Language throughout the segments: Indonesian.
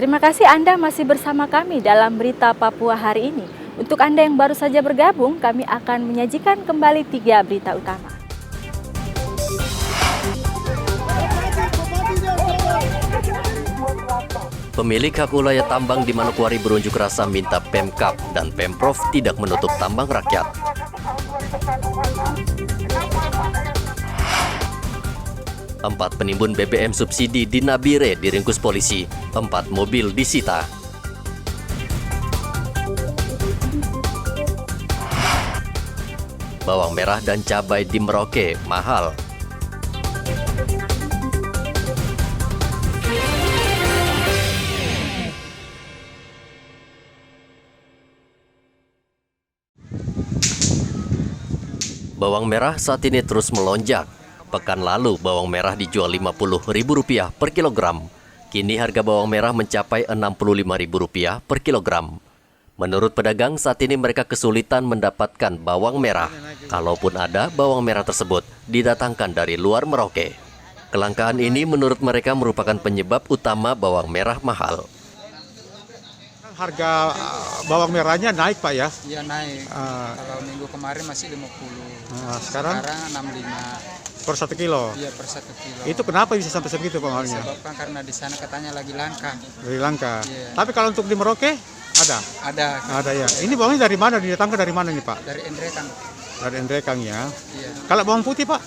Terima kasih Anda masih bersama kami dalam Berita Papua hari ini. Untuk Anda yang baru saja bergabung, kami akan menyajikan kembali 3 berita utama. Pemilik hak wilayah tambang di Manokwari berunjuk rasa minta Pemkab dan Pemprov tidak menutup tambang rakyat. Empat penimbun BBM subsidi di Nabire diringkus polisi, 4 mobil disita. Bawang merah dan cabai di Merauke mahal. Bawang merah saat ini terus melonjak. Pekan lalu, bawang merah dijual Rp50.000 per kilogram. Kini harga bawang merah mencapai Rp65.000 per kilogram. Menurut pedagang, saat ini mereka kesulitan mendapatkan bawang merah. Kalaupun ada, bawang merah tersebut didatangkan dari luar Merauke. Kelangkaan ini menurut mereka merupakan penyebab utama bawang merah mahal. Harga bawang merahnya naik, Pak, ya? Iya, naik. Kalau minggu kemarin masih 50. Sekarang 65. per 1 kilo. Iya, per 1 kilo. Itu kenapa bisa sampai segitu, Pak, mahalnya? Disebabkan karena di sana katanya lagi langka. Dari langka. Iya. Tapi kalau untuk di Merauke ada? Ada. Ada ya. Ini bawangnya dari mana? Didatangkan dari mana nih, Pak? Dari Endrekang. Dari Endrekang ya. Iya. Kalau bawang putih, Pak?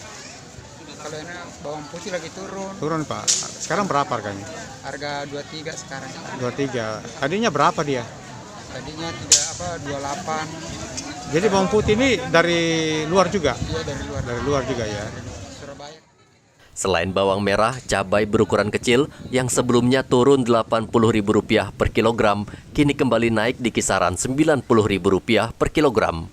Kalau ini bawang putih lagi turun. Turun, Pak. Sekarang berapa harganya? Harga 23 sekarang. 23. Tadinya berapa dia? Tadinya 28. Jadi bawang putih ini dari luar juga? Iya, dari luar. Dari luar juga ya. Surabaya. Selain bawang merah, cabai berukuran kecil yang sebelumnya turun Rp80.000 per kilogram, kini kembali naik di kisaran Rp90.000 per kilogram.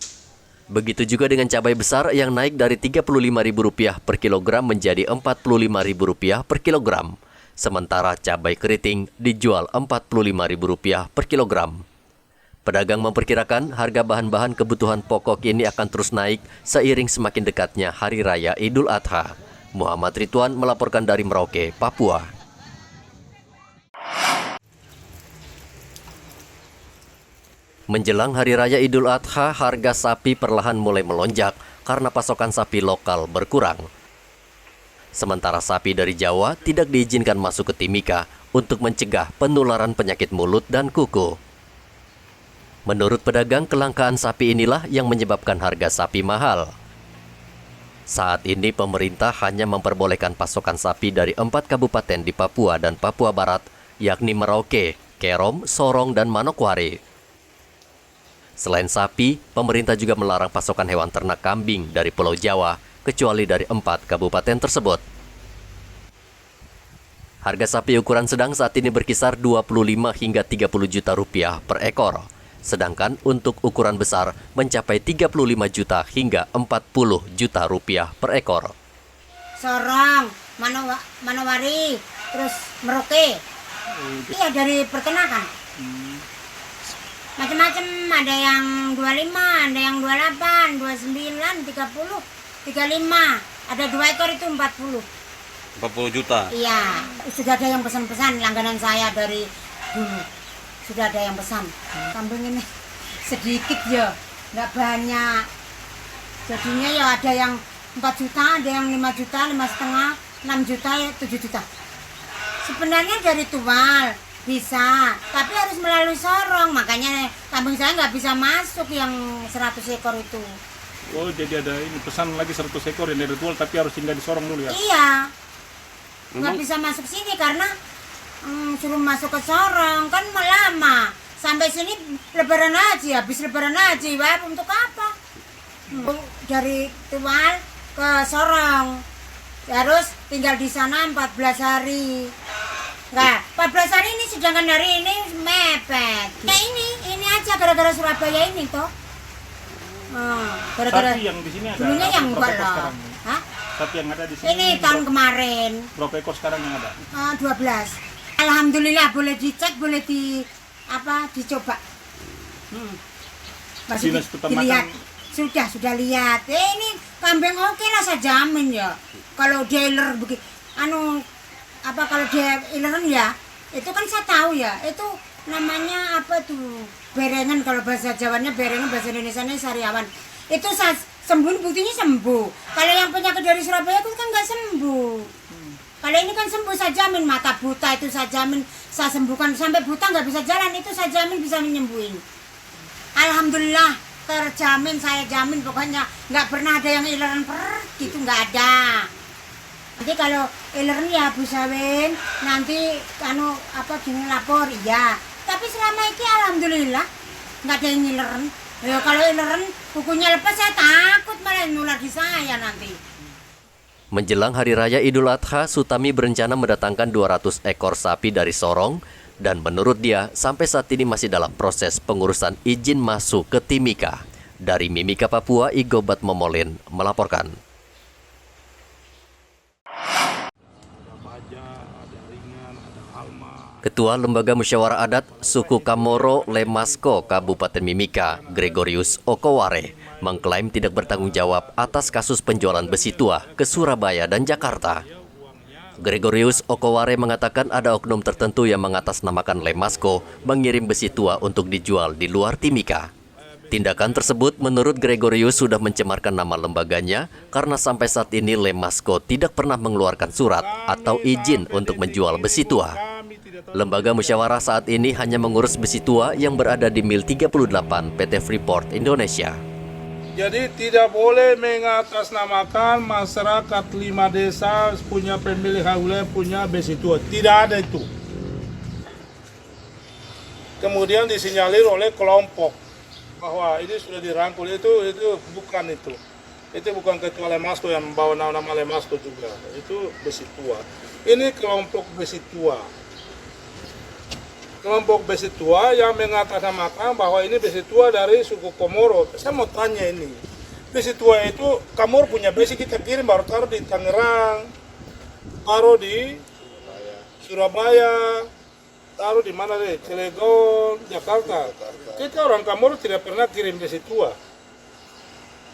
Begitu juga dengan cabai besar yang naik dari Rp35.000 per kilogram menjadi Rp45.000 per kilogram. Sementara cabai keriting dijual Rp45.000 per kilogram. Pedagang memperkirakan harga bahan-bahan kebutuhan pokok ini akan terus naik seiring semakin dekatnya Hari Raya Idul Adha. Muhammad Ridwan melaporkan dari Merauke, Papua. Menjelang Hari Raya Idul Adha, harga sapi perlahan mulai melonjak karena pasokan sapi lokal berkurang. Sementara sapi dari Jawa tidak diizinkan masuk ke Timika untuk mencegah penularan penyakit mulut dan kuku. Menurut pedagang, kelangkaan sapi inilah yang menyebabkan harga sapi mahal. Saat ini pemerintah hanya memperbolehkan pasokan sapi dari 4 kabupaten di Papua dan Papua Barat, yakni Merauke, Kerom, Sorong, dan Manokwari. Selain sapi, pemerintah juga melarang pasokan hewan ternak kambing dari Pulau Jawa, kecuali dari 4 kabupaten tersebut. Harga sapi ukuran sedang saat ini berkisar 25 hingga 30 juta rupiah per ekor. Sedangkan untuk ukuran besar mencapai 35 juta hingga 40 juta rupiah per ekor. Sorong, Manowari, terus Merauke. Iya, dari peternakan. Macam-macam, ada yang 25, ada yang 28, 29, 30, 35. Ada 2 ekor itu 40. 40 juta? Iya, sudah ada yang pesan-pesan langganan saya dari dulu. Sudah ada yang pesan. Kambing ini sedikit ya, nggak banyak. Jadinya ya ada yang 4 juta, ada yang 5 juta, 5,5, 6 juta, 7 juta. Sebenarnya dari Tual bisa, tapi harus melalui Sorong. Makanya kambing saya nggak bisa masuk yang 100 ekor itu. Oh, jadi ada ini pesan lagi 100 ekor yang dari Tual, tapi harus singgah di Sorong dulu ya? Iya, nggak bisa masuk sini karena suruh masuk ke Sorong kan lama. Sampai sini lebaran aja, habis lebaran aja, Wah, untuk apa? Dari Tual ke Sorong, harus tinggal di sana 14 hari. Nah, 14 hari ini sedangkan hari ini mepet. Nah ini aja gara-gara Surabaya ini toh. Gara-gara Sapi yang di sini ada dulunya yang berapa enggak ekor loh. sekarang? Hah? Sapi yang ada di sini Ini tahun kemarin berapa ekor sekarang yang ada? 12. Alhamdulillah boleh dicek, boleh dicoba. Masih Dinas Peternakan. dilihat. Sudah lihat. Ini kambing oke lah, saya jamin ya. Kalau dia iler begitu, kalau dia ileran ya Itu kan saya tahu ya, itu namanya apa tuh? Berengan, kalau bahasa Jawanya berengan, bahasa Indonesianya sariawan. Itu saya sembuh, buktinya sembuh. Kalau yang penyakit dari Surabaya itu kan nggak sembuh. Kalau ini kan sembuh, saya jamin. Mata buta itu saya jamin, saya sembuhkan. Sampai buta nggak bisa jalan, itu saya jamin bisa menyembuhin. Alhamdulillah, terjamin, saya jamin. Pokoknya nggak pernah ada yang ileran gitu, nggak ada. Nanti kalau ileran ya Bu Sawin, nanti gini lapor, iya. Tapi selama ini alhamdulillah nggak ada yang ileran. Ya kalau ileran kukunya lepas, saya takut malah nular di saya nanti. Menjelang Hari Raya Idul Adha, Sutami berencana mendatangkan 200 ekor sapi dari Sorong dan menurut dia sampai saat ini masih dalam proses pengurusan izin masuk ke Timika. Dari Mimika, Papua, Igobat Momolin melaporkan. Ketua Lembaga Musyawarah Adat Suku Kamoro Lemasko Kabupaten Mimika, Gregorius Okoware, mengklaim tidak bertanggung jawab atas kasus penjualan besi tua ke Surabaya dan Jakarta. Gregorius Okoware mengatakan ada oknum tertentu yang mengatasnamakan Lemasko mengirim besi tua untuk dijual di luar Timika. Tindakan tersebut menurut Gregorius sudah mencemarkan nama lembaganya karena sampai saat ini Lemasko tidak pernah mengeluarkan surat atau izin untuk menjual besi tua. Lembaga musyawarah saat ini hanya mengurus besi tua yang berada di Mil 38 PT Freeport Indonesia. Jadi tidak boleh mengatasnamakan masyarakat 5 desa punya pemilihan wilayah punya besi tua. Tidak ada itu. Kemudian disinyalir oleh kelompok bahwa ini sudah dirangkul, itu bukan itu. Itu bukan ketua Lemasko yang membawa nama Lemasko juga. Itu besi tua. Ini kelompok besi tua. Kelompok besi tua yang mengatasnamakan bahwa ini besi tua dari suku Komoro. Saya mau tanya ini, besi tua itu Komoro punya besi, kita kirim baru taruh di Tangerang, taruh di Surabaya, taruh di mana deh, Cilegon, Jakarta. Kita orang Komoro tidak pernah kirim besi tua.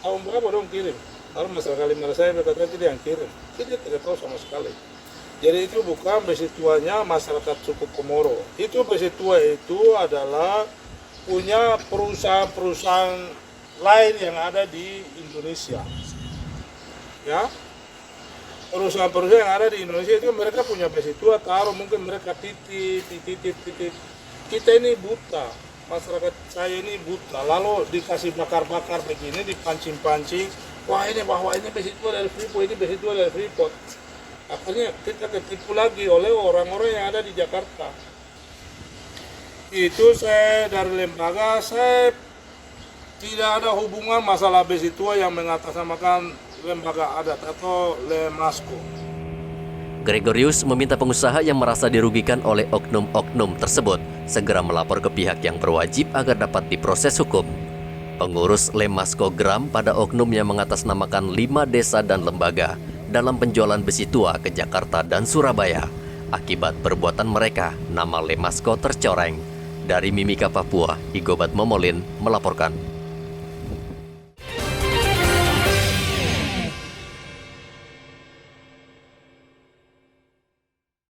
Tahun berapa dong kirim? Taruh masyarakat Lima saya berkata tidak yang kirim. Kita tidak tahu sama sekali. Jadi itu bukan besi tuanya masyarakat suku Komoro. Itu besi tua itu adalah punya perusahaan-perusahaan lain yang ada di Indonesia. Ya, perusahaan-perusahaan yang ada di Indonesia itu mereka punya besi tua, taruh mungkin mereka titip. Kita ini buta, masyarakat saya ini buta. Lalu dikasih bakar-bakar begini, dipancing-pancing. Wah ini bahwa ini besi tua dari Freeport, ini besi tua dari Freeport. Akhirnya kita ketipu lagi oleh orang-orang yang ada di Jakarta. Itu saya dari lembaga, saya tidak ada hubungan masalah besi tua yang mengatasnamakan lembaga adat atau Lemasko. Gregorius meminta pengusaha yang merasa dirugikan oleh oknum-oknum tersebut segera melapor ke pihak yang berwajib agar dapat diproses hukum. Pengurus Lemasko geram pada oknum yang mengatasnamakan 5 desa dan lembaga dalam penjualan besi tua ke Jakarta dan Surabaya. Akibat perbuatan mereka, nama Lemasko tercoreng. Dari Mimika, Papua, Igobat Momolin melaporkan.